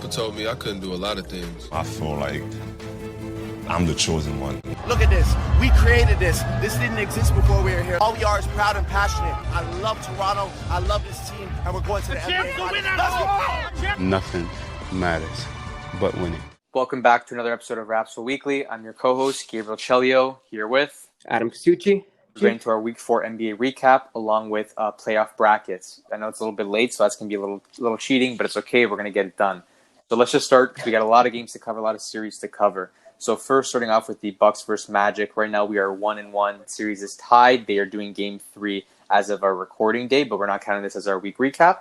Papa told me I couldn't do a lot of things. I feel like I'm the chosen one. Look at this. We created this. This didn't exist before we were here. All we are is proud and passionate. I love Toronto. I love this team. And we're going to the NBA Finals. Let's go! Nothing matters but winning. Welcome back to another episode of Rapzville Weekly. I'm your co-host, Gabriel Chelio, here with Adam Casucci. We're going to our Week 4 NBA recap along with playoff brackets. I know it's a little bit late, so that's going to be a little cheating, but it's okay. We're going to get it done. So let's just start. We got a lot of games to cover, a lot of series to cover. So first, starting off with the Bucks versus Magic. Right now, we are 1-1. Series is tied. They are doing Game 3 as of our recording day, but we're not counting this as our week recap.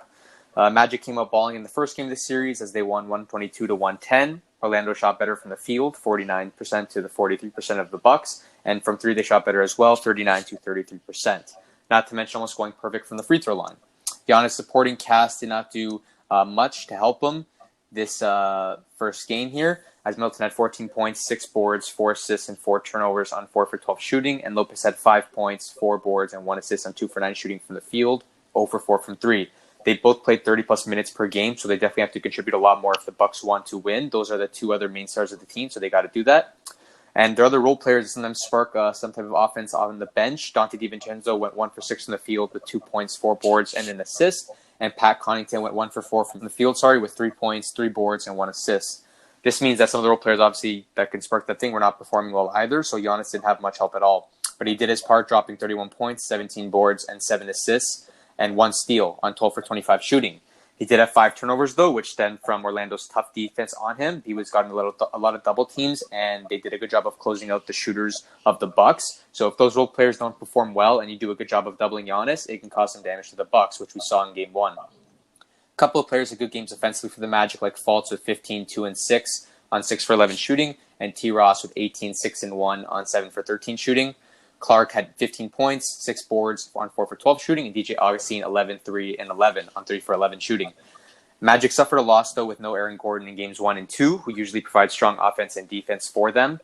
Magic came up balling in the first game of the series as they won 122-110. Orlando shot better from the field, 49% to the 43% of the Bucks. And from three, they shot better as well, 39 to 33%. Not to mention almost going perfect from the free throw line. Giannis' supporting cast did not do much to help him this first game here, as Milton had 14 points, 6 boards, 4 assists, and 4 turnovers on 4 for 12 shooting. And Lopez had 5 points, 4 boards, and 1 assist on 2 for 9 shooting from the field, 0 for 4 from 3. They both played 30-plus minutes per game, so they definitely have to contribute a lot more if the Bucks want to win. Those are the two other main stars of the team, so they got to do that. And their other role players sometimes spark some type of offense on the bench. Dante DiVincenzo went 1 for 6 from the field with 2 points, 4 boards, and an assist. And Pat Connaughton went 1 for 4 from the field, with 3 points, 3 boards, and 1 assist. This means that some of the role players, obviously, that can spark that thing were not performing well either, so Giannis didn't have much help at all. But he did his part, dropping 31 points, 17 boards, and 7 assists, and 1 steal on 12 for 25 shooting. He did have 5 turnovers, though, which stemmed from Orlando's tough defense on him. He was gotten a lot of double teams, and they did a good job of closing out the shooters of the Bucks. So if those role players don't perform well and you do a good job of doubling Giannis, it can cause some damage to the Bucks, which we saw in Game 1. A couple of players had good games offensively for the Magic, like Fultz with 15, 2, and 6 on 6 for 11 shooting, and T. Ross with 18, 6, and 1 on 7 for 13 shooting. Clark had 15 points, 6 boards on 4 for 12 shooting, and DJ Augustine 11, 3, and 11 on 3 for 11 shooting. Magic suffered a loss, though, with no Aaron Gordon in Games 1 and 2, who usually provides strong offense and defense for them,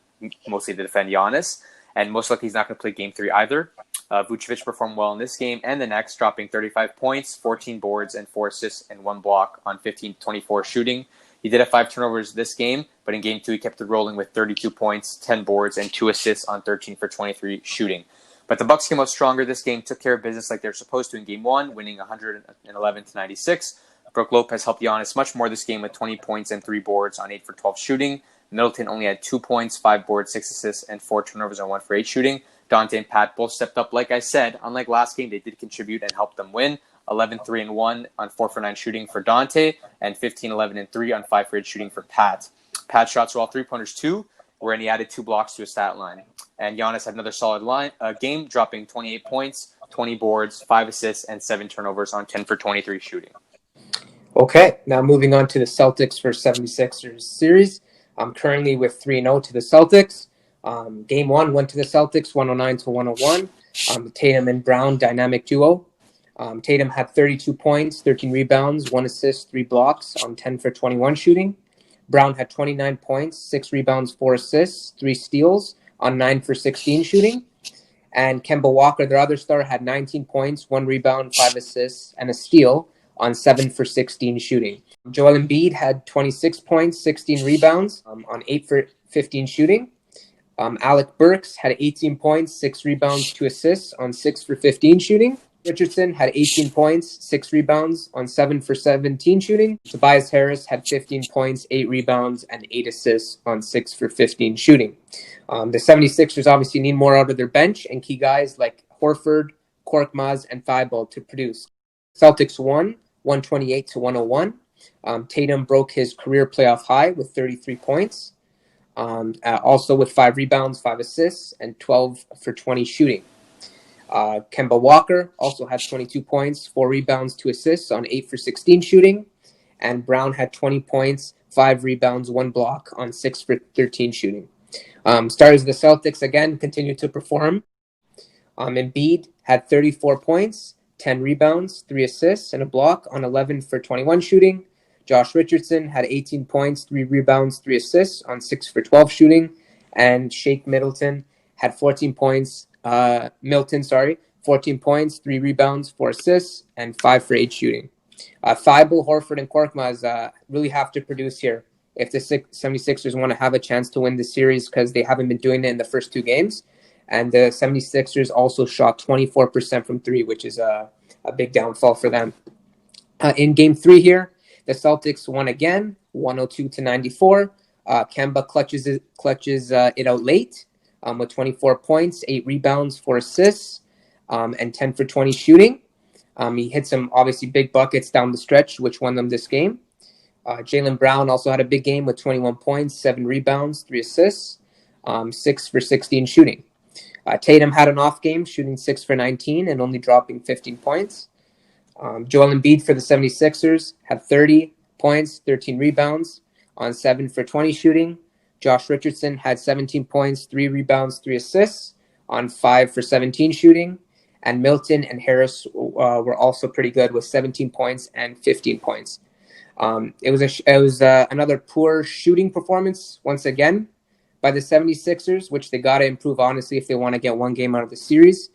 mostly to defend Giannis, and most likely he's not going to play Game 3 either. Vucevic performed well in this game and the next, dropping 35 points, 14 boards, and 4 assists and 1 block on 15-24 shooting. He did have 5 turnovers this game, but in Game 2, he kept it rolling with 32 points, 10 boards, and 2 assists on 13 for 23 shooting. But the Bucks came out stronger this game, took care of business like they're supposed to in Game 1, winning 111-96. Brook Lopez helped Giannis much more this game with 20 points and 3 boards on 8 for 12 shooting. Middleton only had 2 points, 5 boards, 6 assists, and 4 turnovers on 1 for 8 shooting. Dante and Pat both stepped up. Like I said, unlike last game, they did contribute and help them win. 11, 3, and 1 on 4 for 9 shooting for Dante, and 15, 11, and 3 on 5 for 8 shooting for Pat. Pat's shots were all 3-pointers too, wherein he added 2 blocks to his stat line. And Giannis had another solid game, dropping 28 points, 20 boards, 5 assists, and 7 turnovers on 10 for 23 shooting. Okay, now moving on to the Celtics versus 76ers series. I'm currently with 3-0 to the Celtics. Game 1 went to the Celtics, 109-101. Tatum and Brown dynamic duo. Tatum had 32 points, 13 rebounds, 1 assist, 3 blocks on 10 for 21 shooting. Brown had 29 points, 6 rebounds, 4 assists, 3 steals on 9 for 16 shooting. And Kemba Walker, their other star, had 19 points, 1 rebound, 5 assists, and a steal on 7 for 16 shooting. Joel Embiid had 26 points, 16 rebounds on 8 for 15 shooting. Alec Burks had 18 points, 6 rebounds, 2 assists on 6 for 15 shooting. Richardson had 18 points, 6 rebounds on 7 for 17 shooting. Tobias Harris had 15 points, 8 rebounds, and 8 assists on 6 for 15 shooting. The 76ers obviously need more out of their bench and key guys like Horford, Korkmaz, and Thibault to produce. Celtics won 128-101. Tatum broke his career playoff high with 33 points, also with 5 rebounds, 5 assists, and 12 for 20 shooting. Kemba Walker also had 22 points, 4 rebounds, 2 assists on 8 for 16 shooting. And Brown had 20 points, 5 rebounds, 1 block on 6 for 13 shooting. Stars of the Celtics, again, continued to perform. Embiid had 34 points, 10 rebounds, 3 assists, and a block on 11 for 21 shooting. Josh Richardson had 18 points, 3 rebounds, 3 assists on 6 for 12 shooting. And Shake Middleton had 14 points, 14 points, 3 rebounds, 4 assists, and 5 for 8 shooting. Thibault, Horford, and Korkmaz really have to produce here if the 76ers want to have a chance to win the series, because they haven't been doing it in the first 2 games. And the 76ers also shot 24% from 3, which is a big downfall for them. In Game 3 here, the Celtics won again, 102-94. Kemba clutches it out late with 24 points, 8 rebounds, 4 assists, and 10 for 20 shooting. He hit some obviously big buckets down the stretch, which won them this game. Jaylen Brown also had a big game with 21 points, 7 rebounds, 3 assists, 6 for 16 shooting. Tatum had an off game, shooting 6 for 19 and only dropping 15 points. Joel Embiid for the 76ers had 30 points, 13 rebounds on 7 for 20 shooting. Josh Richardson had 17 points, 3 rebounds, 3 assists on 5 for 17 shooting. And Milton and Harris were also pretty good with 17 points and 15 points. It was another poor shooting performance once again by the 76ers, which they got to improve, honestly, if they want to get one game out of the series.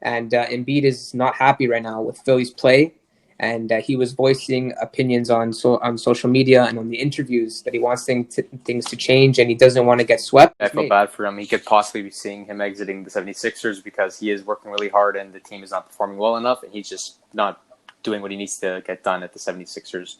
And Embiid is not happy right now with Philly's play. And he was voicing opinions on social media and on the interviews that he wants things to change and he doesn't want to get swept. I feel bad for him. He could possibly be seeing him exiting the 76ers because he is working really hard and the team is not performing well enough. And he's just not doing what he needs to get done at the 76ers.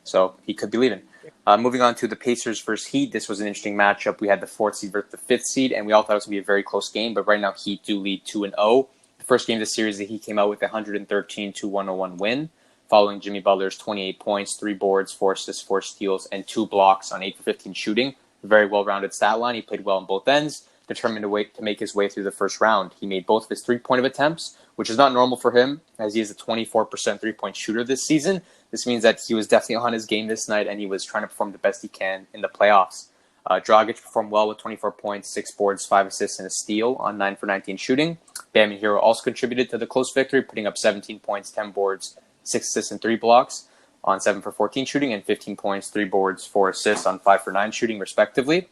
So he could be leaving. Moving on to the Pacers versus Heat. This was an interesting matchup. We had the 4th seed versus the 5th seed, and we all thought it was going to be a very close game. But right now, Heat do lead 2-0. The first game of the series, the Heat came out with a 113-101 win, following Jimmy Butler's 28 points, 3 boards, 4 assists, 4 steals, and 2 blocks on 8 for 15 shooting. A very well-rounded stat line. He played well on both ends, determined to make his way through the first round. He made both of his three-point attempts, which is not normal for him, as he is a 24% three-point shooter this season. This means that he was definitely on his game this night, and he was trying to perform the best he can in the playoffs. Dragic performed well with 24 points, 6 boards, 5 assists, and a steal on 9 for 19 shooting. Bam and Hero also contributed to the close victory, putting up 17 points, 10 boards, 6 assists, and 3 blocks on 7 for 14 shooting, and 15 points, 3 boards, 4 assists on 5 for 9 shooting, respectively.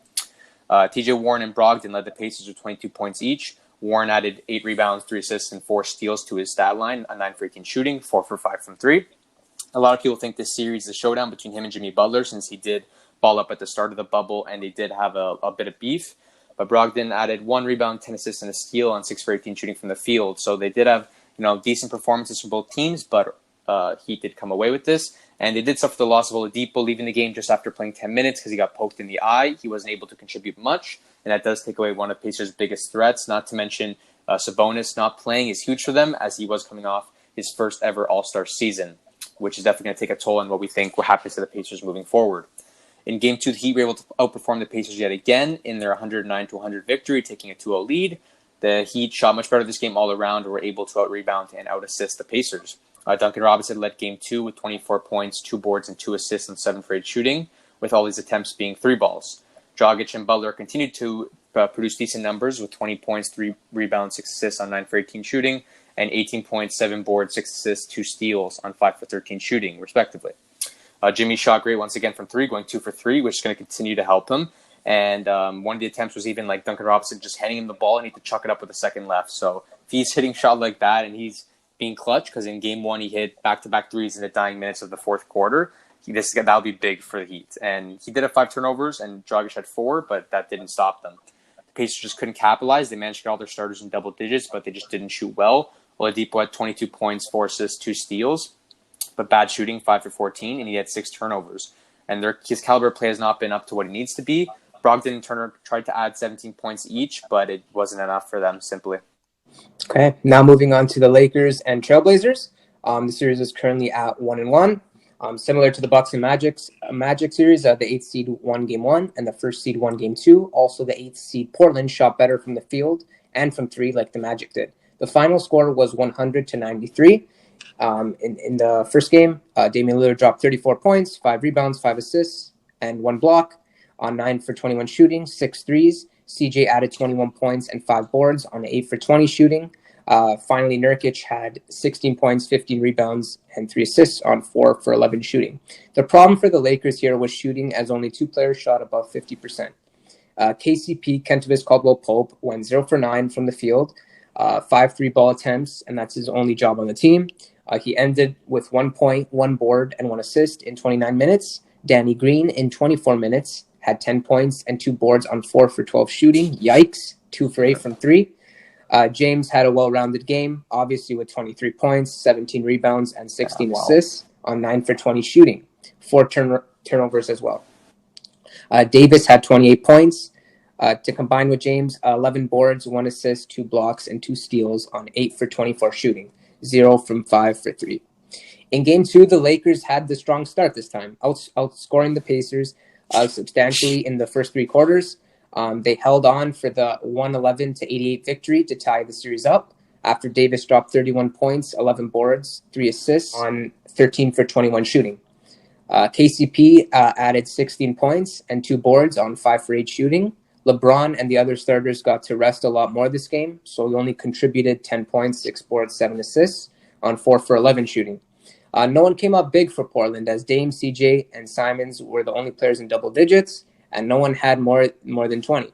TJ Warren and Brogdon led the Pacers with 22 points each. Warren added 8 rebounds, 3 assists, and 4 steals to his stat line, a 9 for 18 shooting, 4 for 5 from 3. A lot of people think this series is a showdown between him and Jimmy Butler, since he did ball up at the start of the bubble and they did have a bit of beef. But Brogdon added 1 rebound, 10 assists, and a steal on 6 for 18 shooting from the field. So they did have decent performances from both teams, but Heat did come away with this. And they did suffer the loss of Oladipo, leaving the game just after playing 10 minutes because he got poked in the eye. He wasn't able to contribute much, and that does take away one of Pacers' biggest threats. Not to mention Sabonis not playing is huge for them, as he was coming off his first ever All-Star season, which is definitely going to take a toll on what we think will happen to the Pacers moving forward. In Game 2, the Heat were able to outperform the Pacers yet again in their 109-100 victory, taking a 2-0 lead. The Heat shot much better this game all around and were able to out-rebound and out-assist the Pacers. Duncan Robinson led Game 2 with 24 points, 2 boards, and 2 assists on 7 for 8 shooting, with all his attempts being 3 balls. Dragic and Butler continued to produce decent numbers with 20 points, 3 rebounds, 6 assists on 9 for 18 shooting, and 18 points, 7 boards, 6 assists, 2 steals on 5 for 13 shooting, respectively. Jimmy shot great once again from 3, going 2 for 3, which is going to continue to help him. And one of the attempts was even like Duncan Robinson just handing him the ball and he had to chuck it up with a second left. So if he's hitting shot like that and he's being clutch, because in Game 1 he hit back-to-back threes in the dying minutes of the fourth quarter, that'll be big for the Heat. And he did have 5 turnovers and Dragic had 4, but that didn't stop them. The Pacers just couldn't capitalize. They managed to get all their starters in double digits, but they just didn't shoot well. Oladipo had 22 points, 4 assists, 2 steals, but bad shooting, 5 for 14, and he had 6 turnovers. And his caliber play has not been up to what it needs to be. Brogdon and Turner tried to add 17 points each, but it wasn't enough for them, simply. Okay, now moving on to the Lakers and Trailblazers. The series is currently at 1-1. Similar to the Bucks and Magic series, the 8th seed won Game 1 and the 1st seed won Game 2. Also, the 8th seed Portland shot better from the field and from 3 like the Magic did. The final score was 100-93. In the first game, Damian Lillard dropped 34 points, 5 rebounds, 5 assists, and 1 block on 9 for 21 shooting, 6 threes. CJ added 21 points and 5 boards on 8 for 20 shooting. Finally, Nurkic had 16 points, 15 rebounds, and 3 assists on 4 for 11 shooting. The problem for the Lakers here was shooting, as only 2 players shot above 50%. KCP, Kentavious Caldwell-Pope, went 0 for 9 from the field, 5 3-ball attempts, and that's his only job on the team. He ended with 1 point, 1 board, and 1 assist in 29 minutes. Danny Green, in 24 minutes, had 10 points and 2 boards on 4 for 12 shooting. Yikes. 2 for 8 from 3. James had a well-rounded game, obviously with 23 points, 17 rebounds, and 16 assists on 9 for 20 shooting. 4 turnovers as well. Davis had 28 points. To combine with James, 11 boards, 1 assist, 2 blocks, and 2 steals on 8 for 24 shooting. 0 from 5 for 3. In Game 2, the Lakers had the strong start this time, outscoring the Pacers substantially in the first 3 quarters. They held on for the 111-88 victory to tie the series up after Davis dropped 31 points, 11 boards, 3 assists on 13 for 21 shooting. KCP added 16 points and 2 boards on 5 for 8 shooting. LeBron and the other starters got to rest a lot more this game, so he only contributed 10 points, 6 boards, 7 assists on 4 for 11 shooting. No one came up big for Portland, as Dame, CJ, and Simons were the only players in double digits, and no one had more than 20.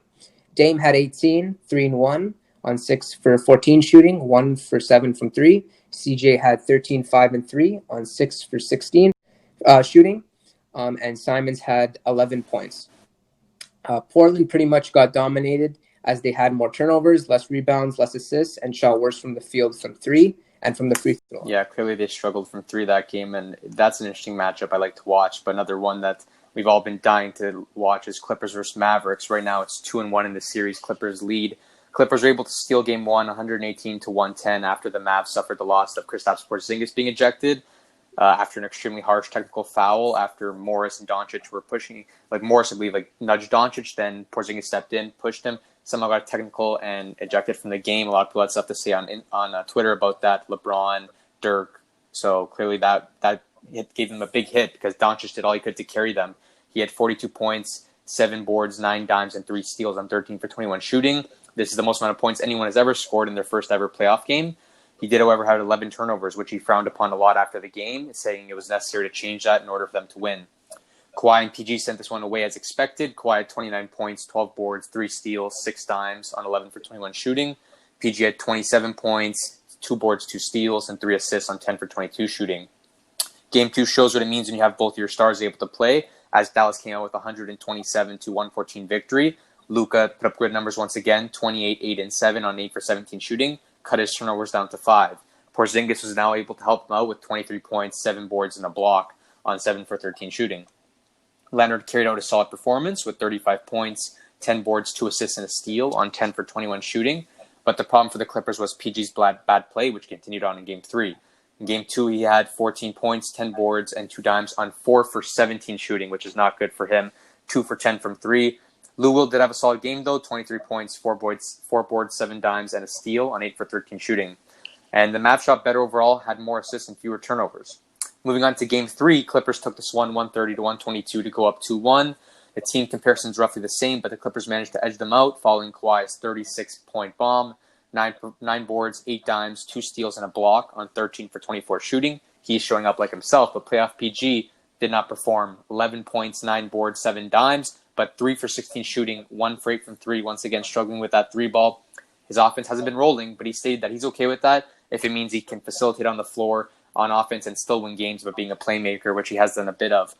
Dame had 18, 3 and 1 on 6 for 14 shooting, 1 for 7 from 3. CJ had 13, 5 and 3 on 6 for 16 shooting, and Simons had 11 points. Portland pretty much got dominated as they had more turnovers, less rebounds, less assists, and shot worse from the field from 3 and from the free throw. Yeah, clearly they struggled from 3 that game, and that's an interesting matchup I like to watch. But another one that we've all been dying to watch is Clippers versus Mavericks. Right now it's 2-1 in the series. Clippers lead. Clippers were able to steal Game 1, 118-110, after the Mavs suffered the loss of Kristaps Porzingis being ejected after an extremely harsh technical foul. After Morris and Doncic were pushing, Morris, I believe, nudged Doncic, then Porzingis stepped in, pushed him, somehow got technical and ejected from the game. A lot of people had stuff to say on Twitter about that. LeBron, Dirk. So clearly that hit gave them a big hit because Doncic did all he could to carry them. He had 42 points, 7 boards, 9 dimes, and 3 steals on 13 for 21 shooting. This is the most amount of points anyone has ever scored in their first ever playoff game. He did, however, have 11 turnovers, which he frowned upon a lot after the game, saying it was necessary to change that in order for them to win. Kawhi and PG sent this one away as expected. Kawhi had 29 points, 12 boards, 3 steals, 6 dimes on 11 for 21 shooting. PG had 27 points, 2 boards, 2 steals, and 3 assists on 10 for 22 shooting. Game 2 shows what it means when you have both your stars able to play, as Dallas came out with a 127-114 victory. Luka put up good numbers once again, 28, 8, and 7 on 8 for 17 shooting, cut his turnovers down to 5. Porzingis was now able to help him out with 23 points, 7 boards, and a block on 7 for 13 shooting. Leonard carried out a solid performance with 35 points, 10 boards, 2 assists, and a steal on 10 for 21 shooting. But the problem for the Clippers was PG's bad play, which continued on in Game 3. In Game 2, he had 14 points, 10 boards, and 2 dimes on 4 for 17 shooting, which is not good for him. 2 for 10 from 3. Lou Will did have a solid game, though. 23 points, 4 boards, 7 dimes, and a steal on 8 for 13 shooting. And the Mavs shot better overall, had more assists and fewer turnovers. Moving on to Game 3, Clippers took this one 130-122 to go up 2-1. The team comparison is roughly the same, but the Clippers managed to edge them out following Kawhi's 36-point bomb, 9 boards, 8 dimes, 2 steals, and a block on 13 for 24 shooting. He's showing up like himself, but playoff PG did not perform. 11 points, 9 boards, 7 dimes, but 3 for 16 shooting, 1 for 8 from 3, once again struggling with that 3 ball. His offense hasn't been rolling, but he stated that he's okay with that if it means he can facilitate on the floor on offense and still win games by being a playmaker, which he has done a bit of.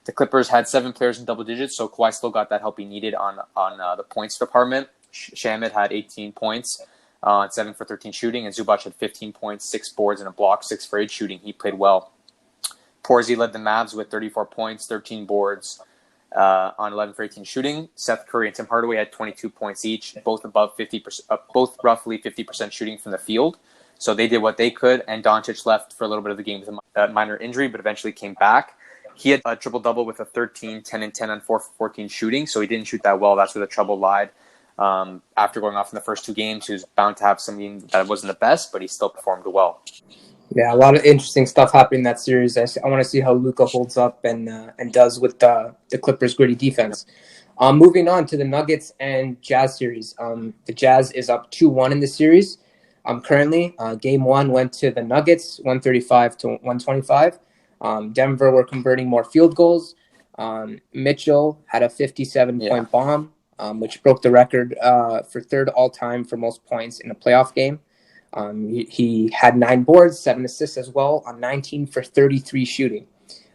The Clippers had 7 players in double digits, so Kawhi still got that help he needed on the points department. Shamet had 18 points on 7 for 13 shooting, and Zubac had 15 points, 6 boards, and a block, 6 for 8 shooting. He played well. Porzy led the Mavs with 34 points, 13 boards on 11 for 18 shooting. Seth Curry and Tim Hardaway had 22 points each, both above 50%, both roughly 50% shooting from the field. So they did what they could, and Doncic left for a little bit of the game with a minor injury, but eventually came back. He had a triple-double with a 13, 10, and 10 on 4 for 14 shooting, so he didn't shoot that well. That's where the trouble lied. After going off in the first 2 games, he was bound to have something that wasn't the best, but he still performed well. Yeah, a lot of interesting stuff happening in that series. I want to see how Luka holds up and does with the Clippers' gritty defense. Moving on to the Nuggets and Jazz series. The Jazz is up 2-1 in the series. Currently, Game 1 went to the Nuggets, 135-125. Denver were converting more field goals. Mitchell had a 57-point bomb, which broke the record for third all-time for most points in a playoff game. He had 9 boards, 7 assists as well on 19 for 33 shooting.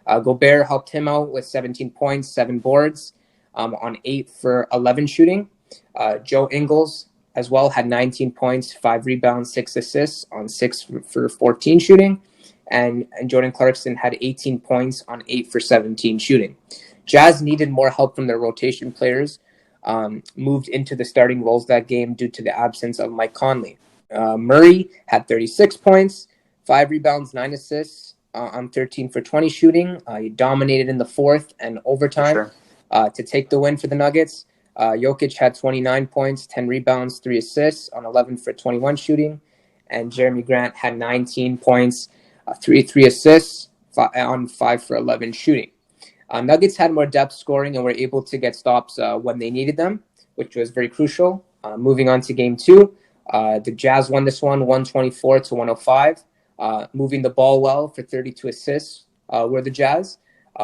Gobert helped him out with 17 points, 7 boards on 8 for 11 shooting. Joe Ingles as well had 19 points, 5 rebounds, 6 assists on 6 for 14 shooting. And Jordan Clarkson had 18 points on 8 for 17 shooting. Jazz needed more help from their rotation players, moved into the starting roles that game due to the absence of Mike Conley. Murray had 36 points, 5 rebounds, 9 assists on 13 for 20 shooting. He dominated in the fourth and overtime to take the win for the Nuggets. Jokic had 29 points, 10 rebounds, 3 assists on 11 for 21 shooting. And Jeremy Grant had 19 points, 3 assists on 5 for 11 shooting. Nuggets had more depth scoring and were able to get stops when they needed them, which was very crucial. Moving on to game 2, the Jazz won this one 124-105. Moving the ball well for 32 assists were the Jazz.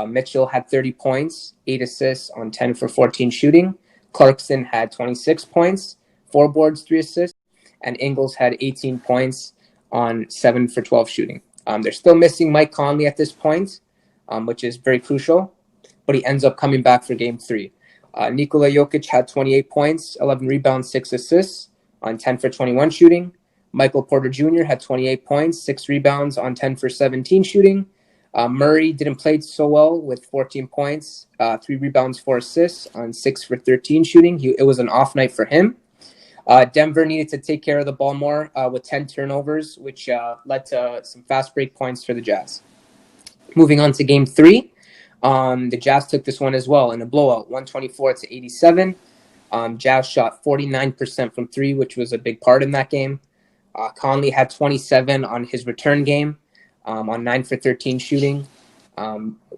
Mitchell had 30 points, 8 assists on 10 for 14 shooting. Clarkson had 26 points, 4 boards, 3 assists. And Ingles had 18 points on 7 for 12 shooting. They're still missing Mike Conley at this point, which is very crucial, but he ends up coming back for game 3. Nikola Jokic had 28 points, 11 rebounds, 6 assists on 10 for 21 shooting. Michael Porter Jr. had 28 points, 6 rebounds on 10 for 17 shooting. Murray didn't play so well with 14 points, 3 rebounds, 4 assists on 6 for 13 shooting. It was an off night for him. Denver needed to take care of the ball more with 10 turnovers, which led to some fast break points for the Jazz. Moving on to game 3, the Jazz took this one as well in a blowout, 124-87. Jazz shot 49% from 3, which was a big part in that game. Conley had 27 on his return game on 9 for 13 shooting.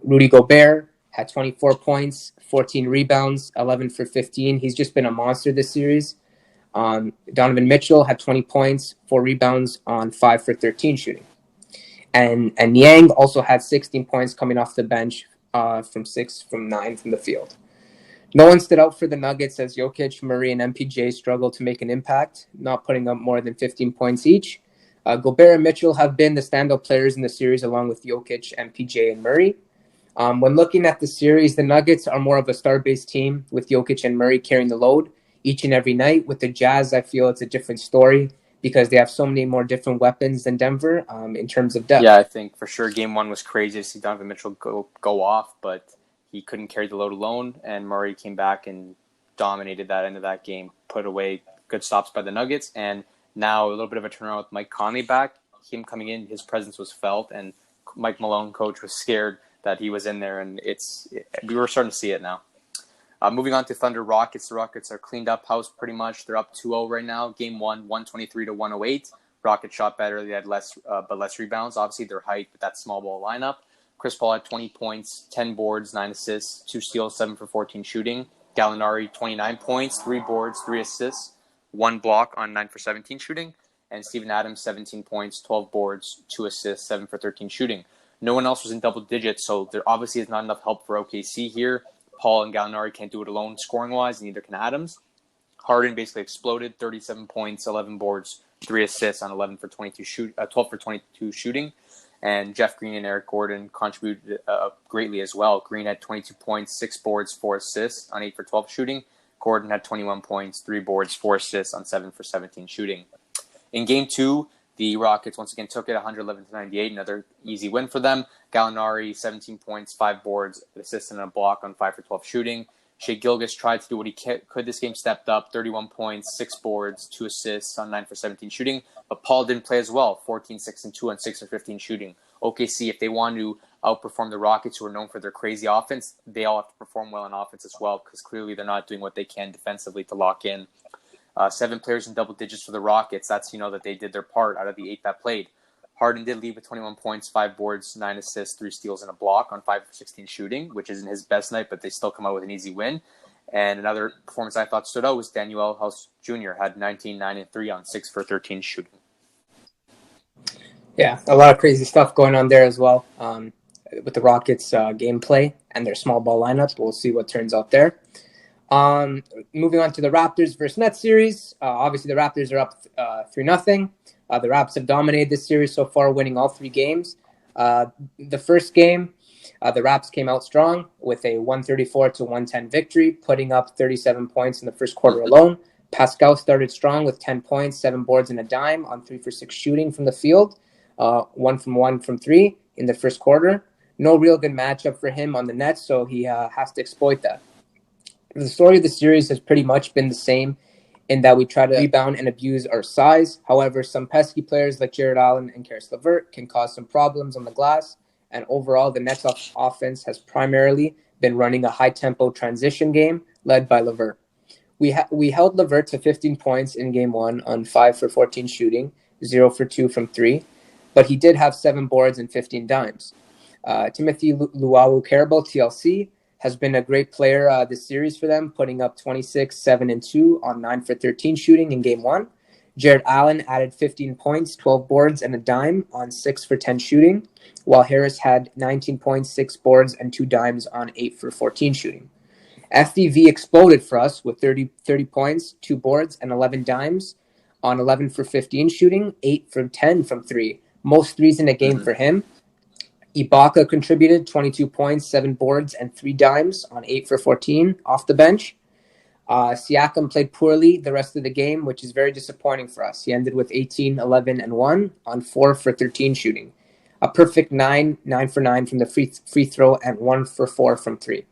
Rudy Gobert had 24 points, 14 rebounds, 11 for 15. He's just been a monster this series. Donovan Mitchell had 20 points, 4 rebounds on 5 for 13 shooting. And Niang also had 16 points coming off the bench from 9 from the field. No one stood out for the Nuggets as Jokic, Murray, and MPJ struggled to make an impact, not putting up more than 15 points each. Gobert and Mitchell have been the standout players in the series along with Jokic, MPJ, and Murray. When looking at the series, the Nuggets are more of a star-based team with Jokic and Murray carrying the load each and every night. With the Jazz, I feel it's a different story because they have so many more different weapons than Denver in terms of depth. Yeah, I think for sure game 1 was crazy to see Donovan Mitchell go off, but he couldn't carry the load alone, and Murray came back and dominated that end of that game, put away good stops by the Nuggets, and now a little bit of a turnaround with Mike Conley back. Him coming in, his presence was felt, and Mike Malone, coach, was scared that he was in there, and we were starting to see it now. Moving on to Thunder Rockets. The Rockets are cleaned up house pretty much. They're up 2-0 right now. Game 1, 123-108. Rockets shot better. They had less rebounds. Obviously, their height with that small ball lineup. Chris Paul had 20 points, 10 boards, 9 assists, 2 steals, 7 for 14 shooting. Gallinari, 29 points, 3 boards, 3 assists, 1 block on 9 for 17 shooting. And Steven Adams, 17 points, 12 boards, 2 assists, 7 for 13 shooting. No one else was in double digits, so there obviously is not enough help for OKC here. Paul and Gallinari can't do it alone scoring-wise, and neither can Adams. Harden basically exploded, 37 points, 11 boards, 3 assists on 12 for 22 shooting. And Jeff Green and Eric Gordon contributed greatly as well. Green had 22 points, 6 boards, 4 assists on 8 for 12 shooting. Gordon had 21 points, 3 boards, 4 assists on 7 for 17 shooting. In Game 2, the Rockets once again took it 111-98, another easy win for them. Gallinari, 17 points, 5 boards, an assist and a block on 5 for 12 shooting. Shea Gilgeous tried to do what he could this game, stepped up, 31 points, 6 boards, 2 assists on 9 for 17 shooting. But Paul didn't play as well, 14, 6, and 2 on 6 for 15 shooting. OKC, if they want to outperform the Rockets, who are known for their crazy offense, they all have to perform well on offense as well, because clearly they're not doing what they can defensively to lock in. 7 players in double digits for the Rockets. That's, that they did their part out of the 8 that played. Harden did leave with 21 points, 5 boards, 9 assists, 3 steals, and a block on 5 for 16 shooting, which isn't his best night, but they still come out with an easy win. And another performance I thought stood out was Daniel House Jr. had 19, 9, and 3 on 6 for 13 shooting. Yeah, a lot of crazy stuff going on there as well with the Rockets' gameplay and their small ball lineup. We'll see what turns out there. Moving on to the Raptors versus Nets series. Obviously, the Raptors are up 3-0. The Raps have dominated this series so far, winning all 3 games. The first game, the Raps came out strong with a 134-110 victory, putting up 37 points in the first quarter alone. Pascal started strong with 10 points, 7 boards, and a dime on 3 for 6 shooting from the field, 1 from 3 in the first quarter. No real good matchup for him on the net, so he has to exploit that. The story of the series has pretty much been the same in that we try to rebound and abuse our size. However, some pesky players like Jared Allen and Karis LeVert can cause some problems on the glass, and overall, the Nets offense has primarily been running a high-tempo transition game led by LeVert. We held LeVert to 15 points in Game 1 on 5 for 14 shooting, 0 for 2 from 3, but he did have 7 boards and 15 dimes. Timothy Luwawu-Cabarrot, TLC, has been a great player this series for them, putting up 26, 7, and 2 on 9 for 13 shooting in Game 1. Jared Allen added 15 points, 12 boards, and a dime on 6 for 10 shooting, while Harris had 19 points, 6 boards, and 2 dimes on 8 for 14 shooting. FVV exploded for us with 30 points, 2 boards, and 11 dimes on 11 for 15 shooting, 8 for 10 from 3. Most threes in a game for him. Ibaka contributed 22 points, 7 boards, and 3 dimes on 8 for 14 off the bench. Siakam played poorly the rest of the game, which is very disappointing for us. He ended with 18, 11, and 1 on 4 for 13 shooting. A perfect 9 for 9 from the free throw, and 1 for 4 from 3.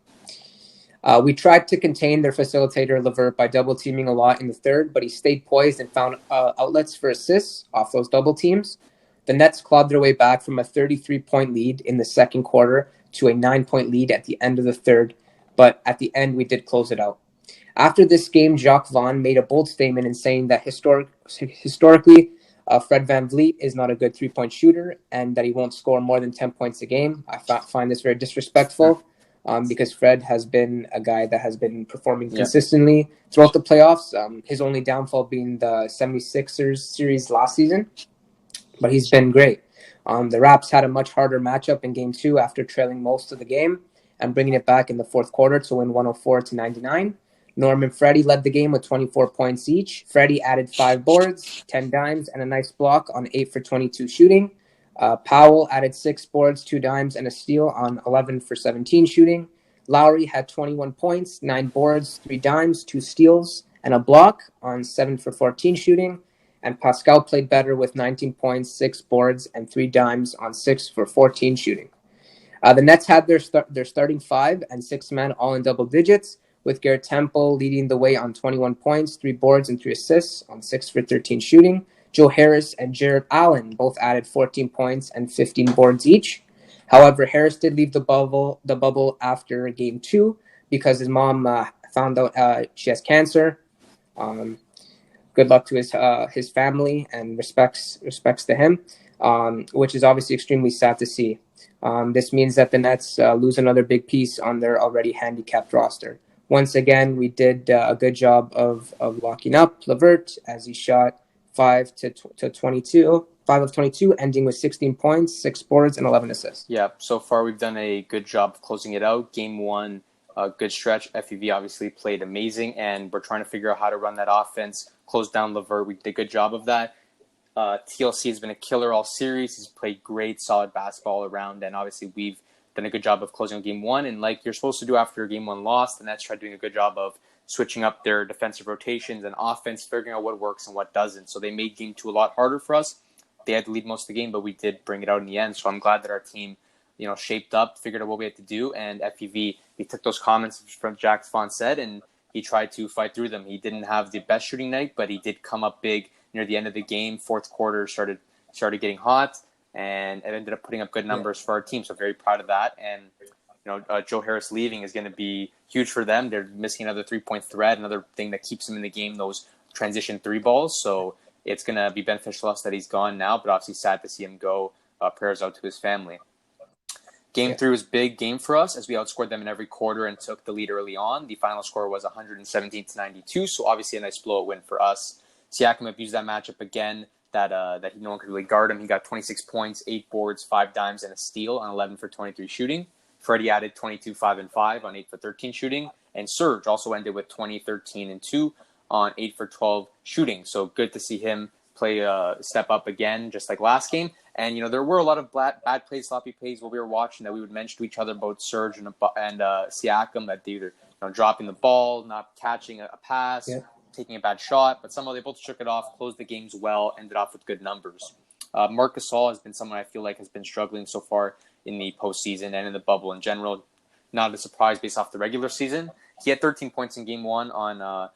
We tried to contain their facilitator, LeVert, by double-teaming a lot in the third, but he stayed poised and found outlets for assists off those double teams. The Nets clawed their way back from a 33-point lead in the second quarter to a 9-point lead at the end of the third, but at the end, we did close it out. After this game, Jacques Vaughn made a bold statement in saying that historically, Fred VanVleet is not a good three-point shooter and that he won't score more than 10 points a game. I find this very disrespectful because Fred has been a guy that has been performing consistently throughout the playoffs, his only downfall being the 76ers series last season, but he's been great. The Raps had a much harder matchup in Game 2 after trailing most of the game and bringing it back in the fourth quarter to win 104-99. Norm and Freddie led the game with 24 points each. Freddie added 5 boards, 10 dimes, and a nice block on 8 for 22 shooting. Powell added 6 boards, 2 dimes, and a steal on 11 for 17 shooting. Lowry had 21 points, 9 boards, 3 dimes, 2 steals, and a block on 7 for 14 shooting. And Pascal played better with 19 points, 6 boards, and 3 dimes on 6 for 14 shooting. The Nets had their starting 5 and 6 men all in double digits, with Garrett Temple leading the way on 21 points, 3 boards, and 3 assists on 6 for 13 shooting. Joe Harris and Jared Allen both added 14 points and 15 boards each. However, Harris did leave the bubble after Game 2 because his mom found out she has cancer. Good luck to his family and respects to him, which is obviously extremely sad to see. This means that the Nets lose another big piece on their already handicapped roster. Once again, we did a good job of locking up LeVert as he shot 5 of 22, ending with 16 points, 6 boards, and 11 assists. Yeah, so far we've done a good job of closing it out. Game 1, a good stretch. FEV obviously played amazing, and we're trying to figure out how to run that offense, close down LeVert. We did a good job of that. TLC has been a killer all series. He's played great, solid basketball all around, and obviously we've done a good job of closing out Game 1. And like you're supposed to do after Game 1 loss, the Nets tried doing a good job of switching up their defensive rotations and offense, figuring out what works and what doesn't. So they made Game 2 a lot harder for us. They had to lead most of the game, but we did bring it out in the end. So I'm glad that our team, shaped up, figured out what we had to do. And FEV, he took those comments from Jacques Vaughn said, and he tried to fight through them. He didn't have the best shooting night, but he did come up big near the end of the game. Fourth quarter started getting hot, and it ended up putting up good numbers for our team. So very proud of that. And Joe Harris leaving is going to be huge for them. They're missing another 3-point threat, another thing that keeps them in the game, those transition 3 balls. So it's going to be beneficial to us that he's gone now, but obviously sad to see him go. Prayers out to his family. Game 3 was a big game for us as we outscored them in every quarter and took the lead early on. The final score was 117-92, so obviously a nice blowout win for us. Siakam abused that matchup again, that no one could really guard him. He got 26 points, 8 boards, 5 dimes, and a steal on 11 for 23 shooting. Freddie added 22, 5, and 5 on 8 for 13 shooting. And Serge also ended with 20, 13, and 2 on 8 for 12 shooting. So good to see him step up again, just like last game. And, there were a lot of bad plays, sloppy plays while we were watching that we would mention to each other about Serge and Siakam, that they either dropping the ball, not catching a pass, taking a bad shot. But somehow they both shook it off, closed the games well, ended off with good numbers. Marc Gasol has been someone I feel like has been struggling so far in the postseason and in the bubble in general. Not a surprise based off the regular season. He had 13 points in Game 1 on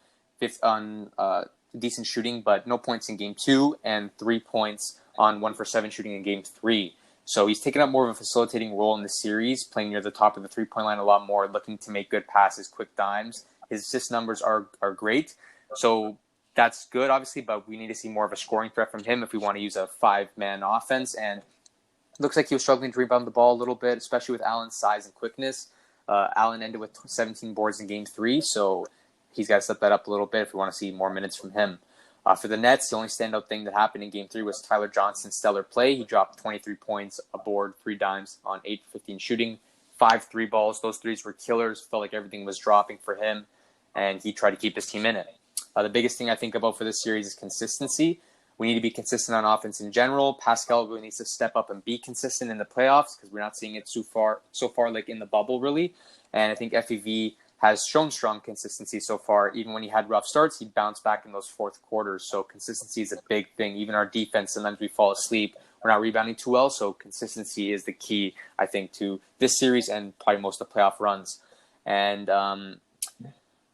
decent shooting, but no points in Game 2 and 3 points on 1 for 7 shooting in Game 3. So he's taken up more of a facilitating role in the series, playing near the top of the three-point line a lot more, looking to make good passes, quick dimes. His assist numbers are great. So that's good, obviously, but we need to see more of a scoring threat from him if we want to use a five-man offense. And it looks like he was struggling to rebound the ball a little bit, especially with Allen's size and quickness. Allen ended with 17 boards in Game 3, so he's got to step that up a little bit if we want to see more minutes from him. For the Nets, the only standout thing that happened in Game 3 was Tyler Johnson's stellar play. He dropped 23 points, a board, 3 dimes on 8-15 shooting, 5 3 balls. Those threes were killers. Felt like everything was dropping for him, and he tried to keep his team in it. The biggest thing I think about for this series is consistency. We need to be consistent on offense in general. Pascal really needs to step up and be consistent in the playoffs because we're not seeing it so far like in the bubble, really. And I think FEV has shown strong consistency so far. Even when he had rough starts, he bounced back in those fourth quarters. So consistency is a big thing. Even our defense, sometimes we fall asleep. We're not rebounding too well. So consistency is the key, I think, to this series and probably most of the playoff runs. And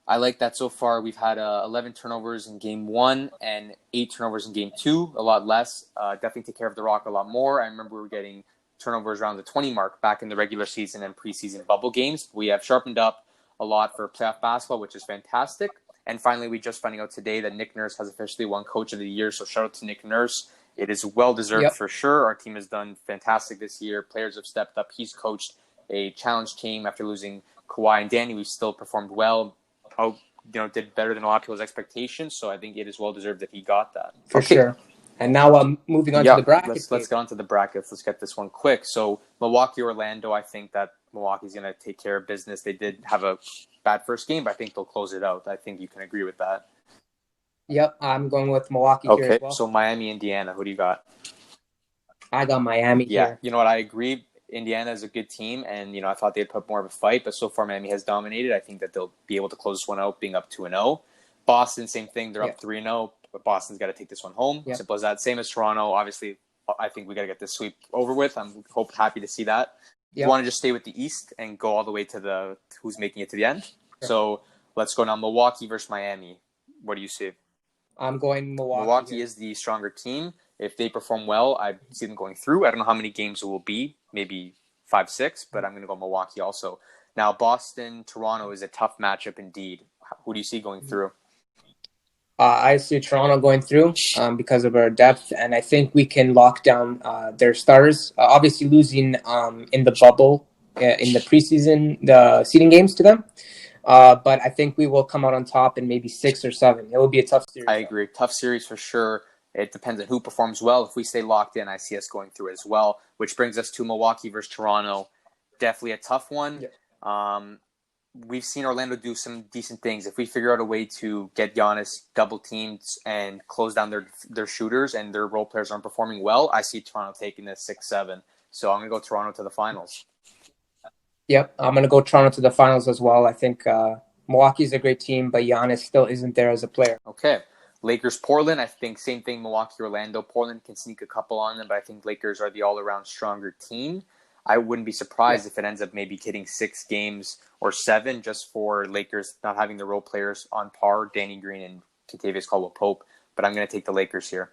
I like that so far. We've had 11 turnovers in Game 1 and 8 turnovers in Game 2, a lot less. Definitely take care of the rock a lot more. I remember we were getting turnovers around the 20 mark back in the regular season and preseason bubble games. We have sharpened up a lot for playoff basketball, which is fantastic. And finally, we just finding out today that Nick Nurse has officially won Coach of the Year. So shout out to Nick Nurse. It is well-deserved for sure. Our team has done fantastic this year. Players have stepped up. He's coached a challenged team after losing Kawhi and Danny. We still performed well. Did better than a lot of people's expectations. So I think it is well-deserved that he got that. For sure. And now moving on to the brackets. Let's get on to the brackets. Let's get this one quick. So Milwaukee, Orlando, I think that Milwaukee's going to take care of business. They did have a bad first game, but I think they'll close it out. I think you can agree with that. Yep, I'm going with Milwaukee here as well. So Miami, Indiana, who do you got? I got Miami here. You know what? I agree. Indiana is a good team, and I thought they'd put more of a fight, but so far Miami has dominated. I think that they'll be able to close this one out, being up 2-0. Boston, same thing. They're up 3-0, but Boston's got to take this one home. Simple as that. Same as Toronto. Obviously, I think we got to get this sweep over with. I'm happy to see that. You want to just stay with the East and go all the way to who's making it to the end. Sure. So let's go now. Milwaukee versus Miami. What do you see? I'm going Milwaukee. Milwaukee is the stronger team. If they perform well, I see them going through. I don't know how many games it will be, maybe 5-6, but I'm going to go Milwaukee also. Now, Boston, Toronto is a tough matchup indeed. Who do you see going through? I see Toronto going through because of our depth, and I think we can lock down their stars. Obviously, losing in the bubble in the preseason, the seeding games to them. But I think we will come out on top in maybe 6 or 7. It will be a tough series. I agree. Tough series for sure. It depends on who performs well. If we stay locked in, I see us going through as well, which brings us to Milwaukee versus Toronto. Definitely a tough one. Yeah. We've seen Orlando do some decent things. If we figure out a way to get Giannis double teamed and close down their shooters and their role players aren't performing well, I see Toronto taking this 6-7. So I'm going to go Toronto to the finals. Yep, I'm going to go Toronto to the finals as well. I think Milwaukee's a great team, but Giannis still isn't there as a player. Okay. Lakers, Portland, I think same thing, Milwaukee, Orlando. Portland can sneak a couple on them, but I think Lakers are the all-around stronger team. I wouldn't be surprised if it ends up maybe hitting 6 games or 7 just for Lakers not having the role players on par, Danny Green and Kentavious Caldwell-Pope. But I'm going to take the Lakers here.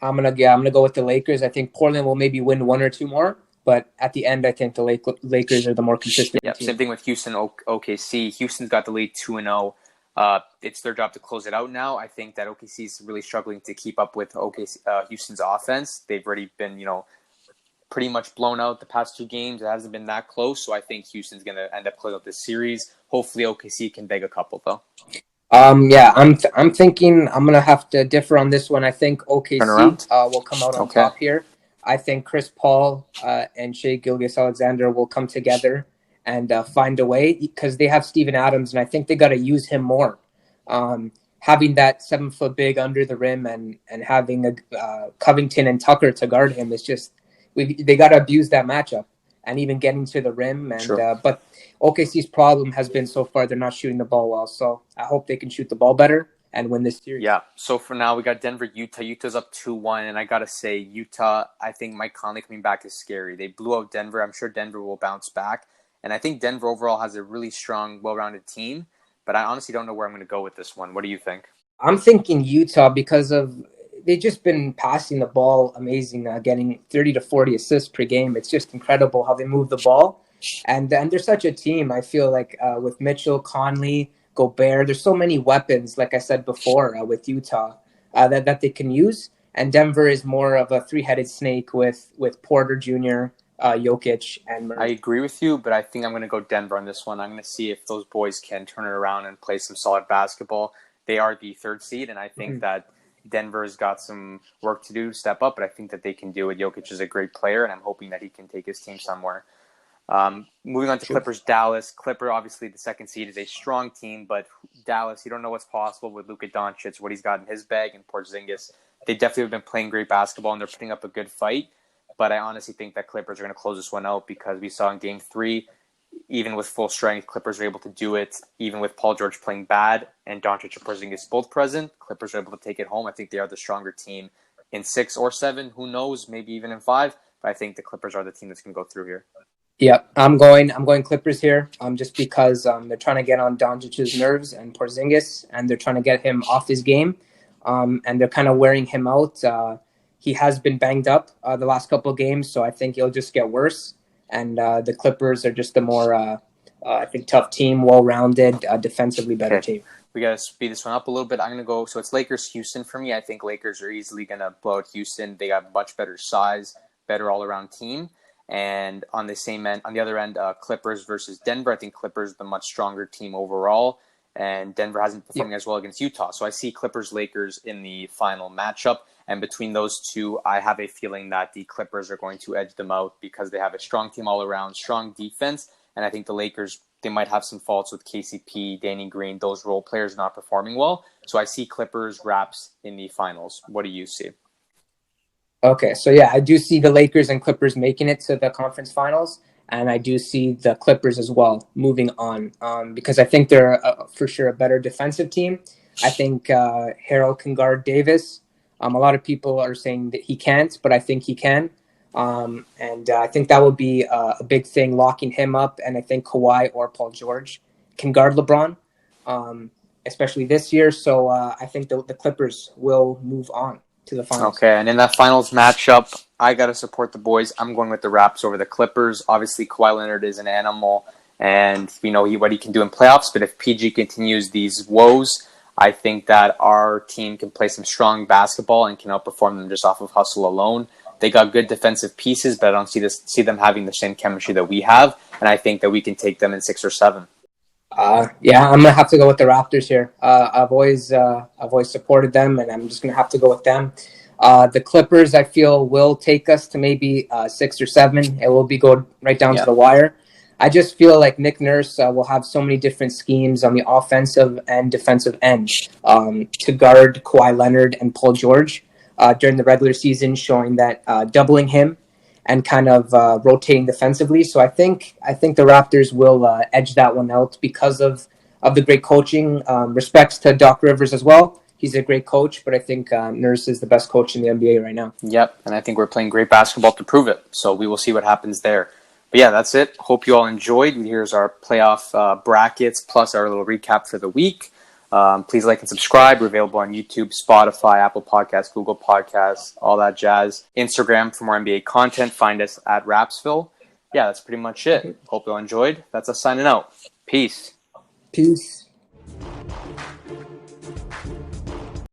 I'm gonna go with the Lakers. I think Portland will maybe win 1 or 2 more, but at the end, I think the Lakers are the more consistent team. Same thing with Houston, OKC. Houston's got the lead 2-0. It's their job to close it out now. I think that OKC is really struggling to keep up with Houston's offense. They've already been, pretty much blown out the past 2 games. It hasn't been that close, so I think Houston's going to end up closing out this series. Hopefully OKC can beg a couple, though. I'm thinking I'm going to have to differ on this one. I think OKC will come out on top here. I think Chris Paul and Shai Gilgeous-Alexander will come together and find a way because they have Steven Adams, and I think they got to use him more. having that 7 foot big under the rim and having Covington and Tucker to guard him is just they got to abuse that matchup and even getting to the rim. And Sure. but OKC's problem has been so far they're not shooting the ball well. So I hope they can shoot the ball better and win this series. Yeah. So for now, we got Denver, Utah. Utah's up 2-1, and I gotta say, Utah. I think Mike Conley coming back is scary. They blew out Denver. I'm sure Denver will bounce back, and I think Denver overall has a really strong, well-rounded team. But I honestly don't know where I'm going to go with this one. What do you think? I'm thinking Utah because of they've just been passing the ball amazing, getting 30 to 40 assists per game. It's just incredible how they move the ball. And they're such a team. I feel like with Mitchell, Conley, Gobert, there's so many weapons, like I said before, with Utah that they can use. And Denver is more of a three-headed snake with Porter Jr., Jokic, and Murray. I agree with you, but I think I'm going to go Denver on this one. I'm going to see if those boys can turn it around and play some solid basketball. They are the third seed, and I think that Denver's got some work to do to step up, but I think that they can do it. Jokic is a great player, and I'm hoping that he can take his team somewhere. Moving on to Clippers, Dallas. Clipper, obviously, the second seed is a strong team, but Dallas, you don't know what's possible with Luka Doncic, what he's got in his bag, and Porzingis. They definitely have been playing great basketball, and they're putting up a good fight. But I honestly think that Clippers are going to close this one out because we saw in Game 3, even with full strength, Clippers were able to do it. Even with Paul George playing bad and Doncic and Porzingis both present, Clippers are able to take it home. I think they are the stronger team in 6 or 7. Who knows? Maybe even in 5. But I think the Clippers are the team that's going to go through here. Yeah, I'm going Clippers here. Just because they're trying to get on Doncic's nerves and Porzingis, and they're trying to get him off his game, and they're kind of wearing him out. He has been banged up the last couple of games, so I think he'll just get worse. And the Clippers are just a more, I think, tough team, well-rounded, defensively better team. We got to speed this one up a little bit. I'm going to go, so it's Lakers-Houston for me. I think Lakers are easily going to blow out Houston. They got much better size, better all-around team. And on the same end, on the other end, Clippers versus Denver. I think Clippers the much stronger team overall, and Denver hasn't performed as well against Utah. So I see Clippers-Lakers in the final matchup. And between those two, I have a feeling that the Clippers are going to edge them out because they have a strong team all around, strong defense. And I think the Lakers, they might have some faults with KCP, Danny Green, those role players not performing well. So I see Clippers, Raps in the finals. What do you see? Okay, so yeah, I do see the Lakers and Clippers making it to the conference finals, and I do see the Clippers as well moving on because I think they're for sure a better defensive team. I think Harrell can guard Davis. A lot of people are saying that he can't, but I think he can. And I think that would be a big thing, locking him up. And I think Kawhi or Paul George can guard LeBron, especially this year. So I think the Clippers will move on to the finals. Okay, and in that finals matchup, I got to support the boys. I'm going with the Raps over the Clippers. Obviously, Kawhi Leonard is an animal, and we know what he can do in playoffs. But if PG continues these woes, I think that our team can play some strong basketball and can outperform them just off of hustle alone. They got good defensive pieces, but I don't see them having the same chemistry that we have, and I think that we can take them in 6 or 7. Yeah, I'm gonna have to go with the Raptors here. I've always supported them, and I'm just gonna have to go with them. The Clippers, I feel, will take us to maybe 6 or 7. It will be go right down to the wire. I just feel like Nick Nurse will have so many different schemes on the offensive and defensive end to guard Kawhi Leonard and Paul George during the regular season, showing that doubling him and kind of rotating defensively. So I think the Raptors will edge that one out because of the great coaching. Respects to Doc Rivers as well. He's a great coach, but I think Nurse is the best coach in the NBA right now. Yep, and I think we're playing great basketball to prove it. So we will see what happens there. But yeah, that's it. Hope you all enjoyed. Here's our playoff brackets plus our little recap for the week. Please like and subscribe. We're available on YouTube, Spotify, Apple Podcasts, Google Podcasts, all that jazz. Instagram for more NBA content. Find us at Rapzville. Yeah, that's pretty much it. Hope you all enjoyed. That's us signing out. Peace. Peace.